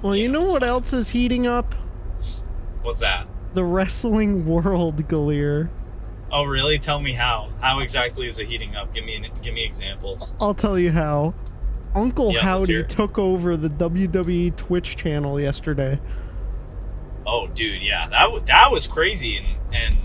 Well, you know what else is heating up? What's that? The wrestling world, Galir. Oh, really? Tell me how. How exactly is it heating up? Give me examples. I'll tell you how. Uncle Howdy let's took over the WWE Twitch channel yesterday. Oh, dude, yeah, that was crazy, and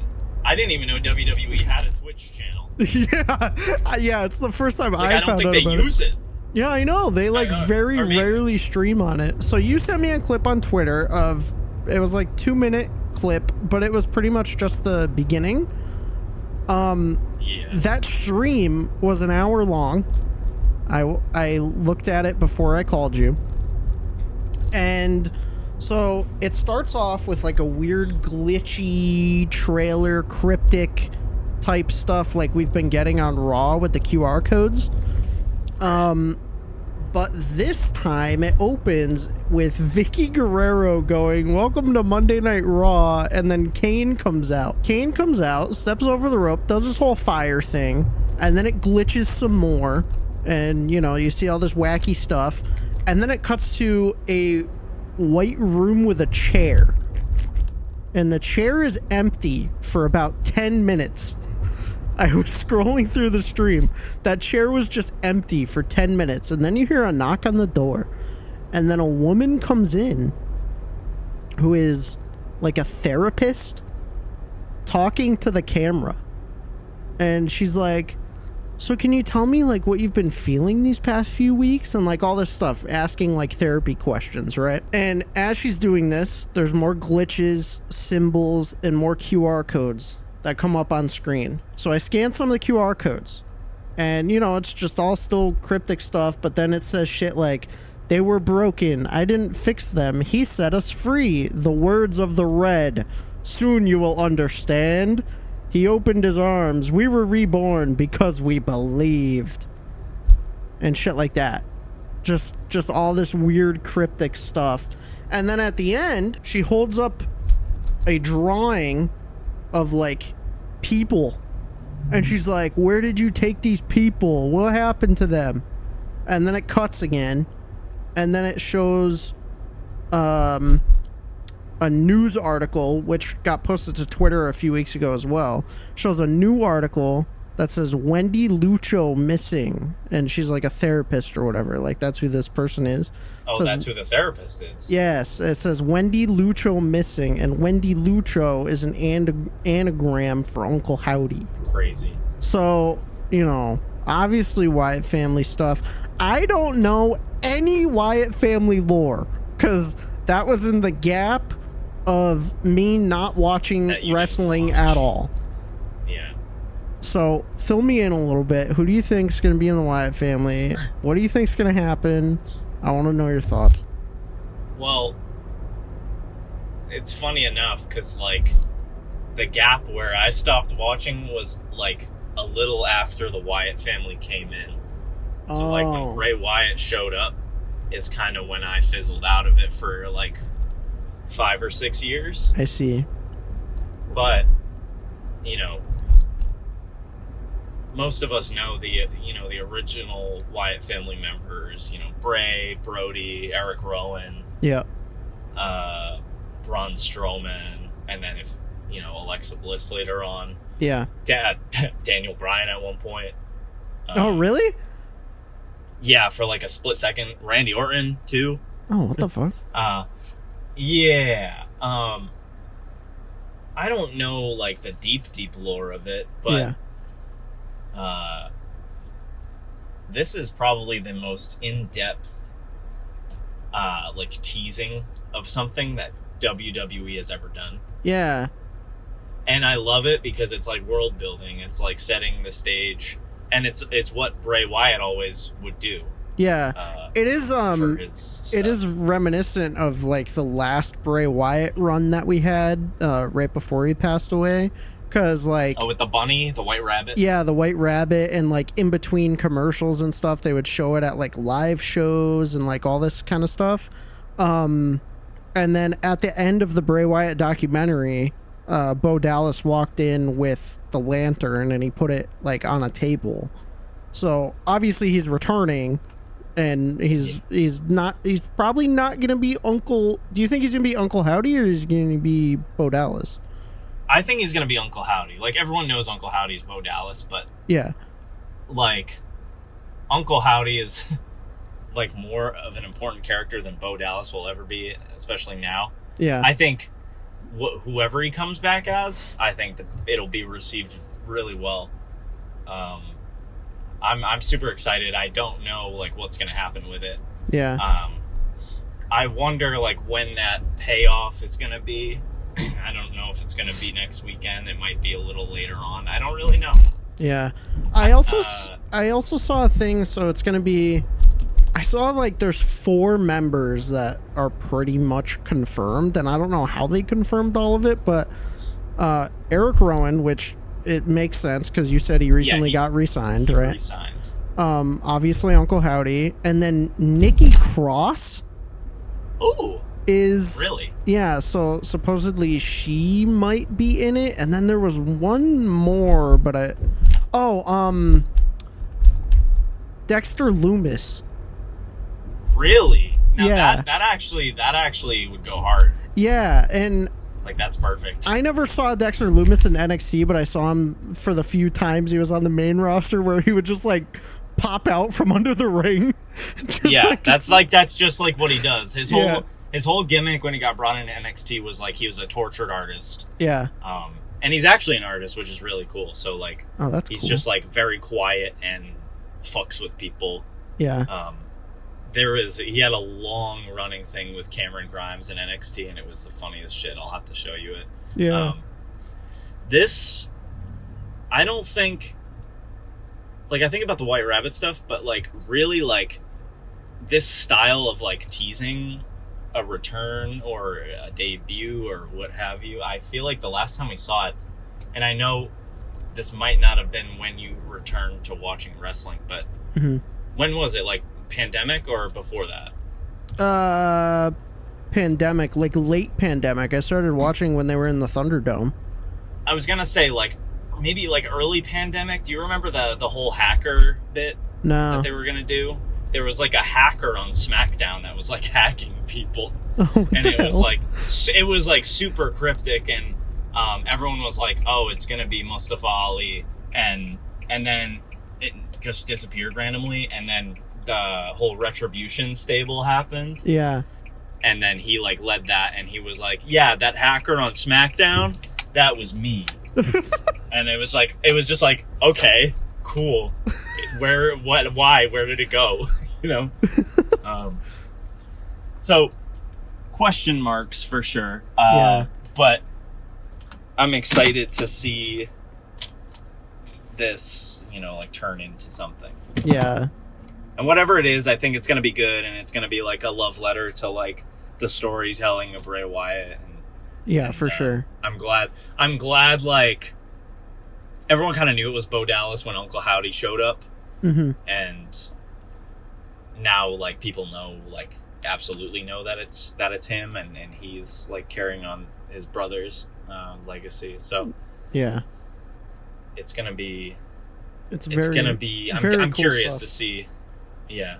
I didn't even know WWE had a Twitch channel. yeah, it's the first time I found don't out think they about use it. Yeah, I know. They very I mean, rarely stream on it. So you sent me a clip on Twitter of, it was like 2-minute clip, but it was pretty much just the beginning. Yeah. That stream was an hour long. I looked at it before I called you. And so it starts off with like a weird glitchy trailer, cryptic type stuff like we've been getting on Raw with the QR codes. But this time it opens with Vicky Guerrero going, "Welcome to Monday Night Raw," and then Kane comes out. Kane comes out, steps over the rope, does his whole fire thing, and then it glitches some more, and you know, you see all this wacky stuff, and then it cuts to a white room with a chair, and the chair is empty for about 10 minutes. I was scrolling through the stream. That chair was just empty for 10 minutes. And then you hear a knock on the door. And then a woman comes in who is like a therapist talking to the camera. And she's like, "So can you tell me like what you've been feeling these past few weeks?" And like all this stuff, asking like therapy questions, right? And as she's doing this, there's more glitches, symbols, and more QR codes that come up on screen. So I scanned some of the QR codes, and you know, it's just all still cryptic stuff, but then it says shit like, "They were broken, I didn't fix them, he set us free, the words of the red, soon you will understand, he opened his arms, we were reborn because we believed," and shit like that. Just all this weird cryptic stuff. And then at the end, she holds up a drawing of like people, and she's like, "Where did you take these people? What happened to them?" And then it cuts again, and then it shows a news article which got posted to Twitter a few weeks ago as well. Shows a new article that says Wendy Lucho missing, and she's like a therapist or whatever, like that's who this person is. Oh, says, that's who the therapist is. Yes, it says Wendy Lucho missing, and Wendy Lucho is an anagram for Uncle Howdy. Crazy. So, you know, obviously Wyatt family stuff. I don't know any Wyatt family lore, because that was in the gap of me not watching wrestling at all. Yeah. So, fill me in a little bit. Who do you think's going to be in the Wyatt family? What do you think's going to happen? I want to know your thoughts. Well, it's funny enough, because, like, the gap where I stopped watching was, like, a little after the Wyatt family came in. So, like, when Bray Wyatt showed up is kind of when I fizzled out of it for, like, 5 or 6 years. I see. But, you know, most of us know the original Wyatt family members, you know, Bray, Brody, Eric Rowan, yeah, Braun Strowman, and then if, you know, Alexa Bliss later on. Yeah. Daniel Bryan at one point. Oh, really? Yeah, for like a split second. Randy Orton, too. Oh, what the fuck? Yeah. I don't know, like, the deep lore of it, but... Yeah. This is probably the most in-depth, like, teasing of something that WWE has ever done. Yeah. And I love it because it's like world building. It's like setting the stage, and it's what Bray Wyatt always would do. Yeah. It is it is reminiscent of like the last Bray Wyatt run that we had right before he passed away. Because, like... Oh, with the bunny? The white rabbit? Yeah, the white rabbit, and, like, in between commercials and stuff, they would show it at, like, live shows and, like, all this kind of stuff. And then at the end of the Bray Wyatt documentary, Bo Dallas walked in with the lantern, and he put it, like, on a table. So, obviously, he's returning, and he's probably not gonna be Uncle. Do you think he's gonna be Uncle Howdy, or is he gonna be Bo Dallas? I think he's gonna be Uncle Howdy. Like, everyone knows Uncle Howdy's Bo Dallas, but Yeah. like, Uncle Howdy is like more of an important character than Bo Dallas will ever be, especially now. Yeah. I think whoever he comes back as, I think that it'll be received really well. I'm super excited. I don't know like what's gonna happen with it. Yeah. I wonder like when that payoff is gonna be. I don't know if it's gonna be next weekend. It might be a little later on. I don't really know. Yeah. I also saw a thing, so it's gonna be. I saw like there's 4 members that are pretty much confirmed, and I don't know how they confirmed all of it, but Eric Rowan, which it makes sense because you said he recently got re-signed, right? Re-signed. Obviously Uncle Howdy, and then Nikki Cross. Ooh. Is really? Yeah, so supposedly she might be in it, and then there was one more, but Dexter Loomis. Really? Now Yeah. That actually would go hard. Yeah, and like that's perfect. I never saw Dexter Loomis in NXT, but I saw him for the few times he was on the main roster where he would just like pop out from under the ring. That's just like what he does. His whole gimmick when he got brought into NXT was like he was a tortured artist. Yeah. And he's actually an artist, which is really cool. So like, he's cool. just like very quiet and fucks with people. Yeah. He had a long running thing with Cameron Grimes in NXT, and it was the funniest shit. I'll have to show you it. Yeah. This, I don't think, like I think about the White Rabbit stuff, but like really like this style of like teasing a return or a debut or what have you, I feel like the last time we saw it, and I know this might not have been when you returned to watching wrestling, but when was it? Like pandemic or before that? Pandemic, like late pandemic. I started watching when they were in the Thunderdome. I was gonna say like maybe like early pandemic. Do you remember the whole hacker bit that they were gonna do? There was like a hacker on SmackDown that was like hacking people, and it was like super cryptic, and everyone was like, "Oh, it's gonna be Mustafa Ali," and then it just disappeared randomly, and then the whole Retribution stable happened. Yeah, and then he like led that, and he was like, "Yeah, that hacker on SmackDown, that was me," and it was just like, okay, cool. Why? Where did it go? You know? So, question marks for sure. But I'm excited to see this, like turn into something. Yeah. And whatever it is, I think it's going to be good, and it's going to be like a love letter to like the storytelling of Bray Wyatt. And for sure. I'm glad like everyone kind of knew it was Bo Dallas when Uncle Howdy showed up. And now like people know, like absolutely know that it's him, and he's like carrying on his brother's legacy. So yeah, it's gonna be I'm cool curious to see. Yeah.